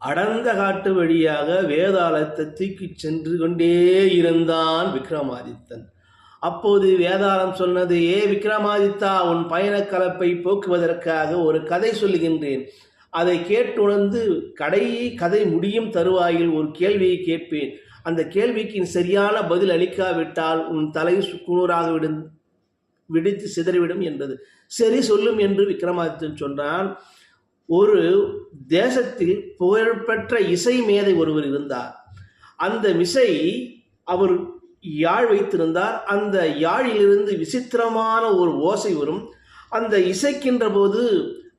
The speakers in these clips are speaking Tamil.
அடர்ந்த காட்டு வழியாக வேதாளத்தை தூக்கிச் சென்று கொண்டே இருந்தான் விக்ரமாதித்தன். அப்போது வேதாளம் சொன்னது, ஏ விக்ரமாதித்தா, உன் பயணக் கலப்பை போக்குவதற்காக ஒரு கதை சொல்லுகின்றேன். அதை கேட்டுணர்ந்து கதை முடியும் தருவாயில் ஒரு கேள்வியை கேட்பேன். அந்த கேள்விக்கு சரியான பதில் அளிக்காவிட்டால் உன் தலை சுக்குநூறாக வெடித்து சிதறிவிடும் என்றது. சரி, சொல்லும் என்று விக்ரமாதித்தன் சொன்னான். ஒரு தேசத்தில் புகழ்பெற்ற இசை மேதை ஒருவர் இருந்தார். அந்த அவர் யாழ் வைத்திருந்தார். அந்த யாழிலிருந்து விசித்திரமான ஒரு ஓசை வரும். அந்த இசைக்கின்ற போது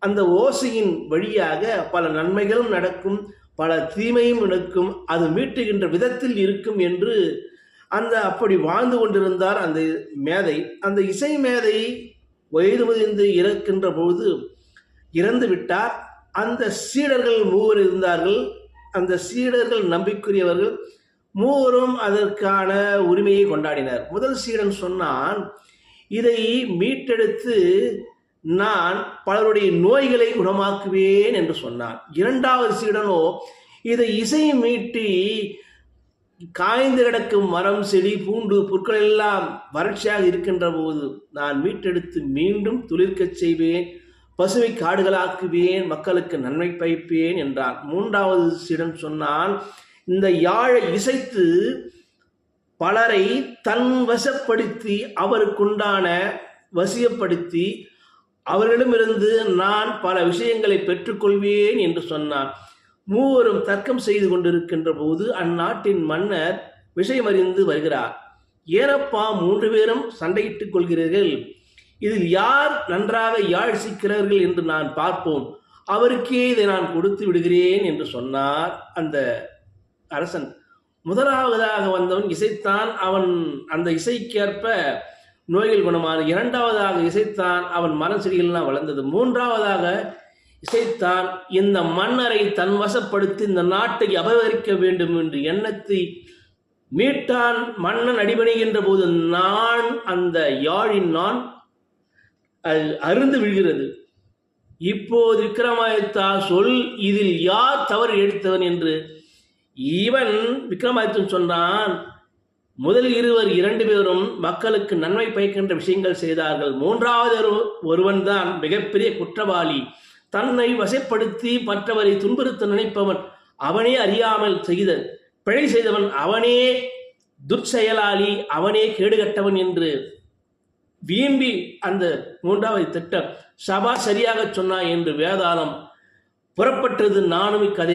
அந்த ஓசையின் வழியாக பல நன்மைகளும் நடக்கும், பல தீமையும் நடக்கும். அது மீட்டுகின்ற விதத்தில் இருக்கும் என்று அப்படி வாழ்ந்து கொண்டிருந்தார் அந்த மேதை. அந்த இசை மேதை வயது முதிர்ந்து இறக்கின்ற போது இறந்து விட்டார். அந்த சீடர்கள் 3 இருந்தார்கள். அந்த சீடர்கள் நம்பிக்கையுரியவர்கள். 3 அதற்கான உரிமையை கொண்டாடினர். முதல் சீடன் சொன்னான், இதை மீட்டெடுத்து நான் பலருடைய நோய்களை குணமாக்குவேன் என்று சொன்னான். 2வது சீடனோ, இதை இசை மீட்டி காய்ந்து கிடக்கும் மரம், செடி, பூண்டு, புற்கள் எல்லாம் வறட்சியாக இருக்கின்ற போது நான் மீட்டெடுத்து மீண்டும் துளிர்க்கச் செய்வேன், பசுமை காடுகளாக்குவேன், மக்களுக்கு நன்மை பயப்பேன் என்றான். 3வது சீடன் சொன்னான், இந்த யாழை இசைத்து பலரை தன் வசப்படுத்தி அவருக்குண்டான வசியப்படுத்தி அவர்களிடமிருந்து நான் பல விஷயங்களை பெற்றுக்கொள்வேன் என்று சொன்னான். 3 தர்க்கம் செய்து கொண்டிருக்கின்ற போது அந்நாட்டின் மன்னர் விஷயமறிந்து வருகிறார். ஏனப்பா 3 பேரும் சண்டையிட்டுக் கொள்கிறீர்கள்? இதில் யார் நன்றாக யாழ் சிக்கிறார்கள் என்று நான் பார்ப்போம், அவருக்கே இதை நான் கொடுத்து விடுகிறேன் என்று சொன்னார் அந்த அரசன். முதலாவதாக வந்தவன் இசைத்தான். அவன் அந்த இசைக்கேற்ப நோய்கள் குணமான. 2வதாக இசைத்தான். அவன் மரம் செடிகள்லாம் வளர்ந்தது. 3வதாக இசைத்தான். இந்த மன்னரை தன் வசப்படுத்தி இந்த நாட்டை அபகரிக்க வேண்டும் என்று எண்ணத்தை மீட்டான். மன்னன் அடிபணிகின்ற போது அந்த யாழின் அருந்து விழுகிறது. இப்போது விக்ரமாதித்தா சொல், இதில் யார் தவறு எடுத்தவன் என்று. இவன் விக்ரமாதித்தன் சொன்னான், முதல் 2 பேரும் மக்களுக்கு நன்மை பயக்கின்ற விஷயங்கள் செய்தார்கள். 3வது ஒருவன் தான் மிகப்பெரிய குற்றவாளி. தன்னை வசப்படுத்தி மற்றவரை துன்புறுத்த நினைப்பவன் அவனே அறியாமல் பிழை செய்தவன், அவனே துர்ச்செயலாளி, அவனே கேடுகட்டவன் என்று வீம்பி அந்த 3வது திட்டம் சபா சரியாக சொன்னாய் என்று வேதாளம் புறப்பட்டது. நானும் இக்கதை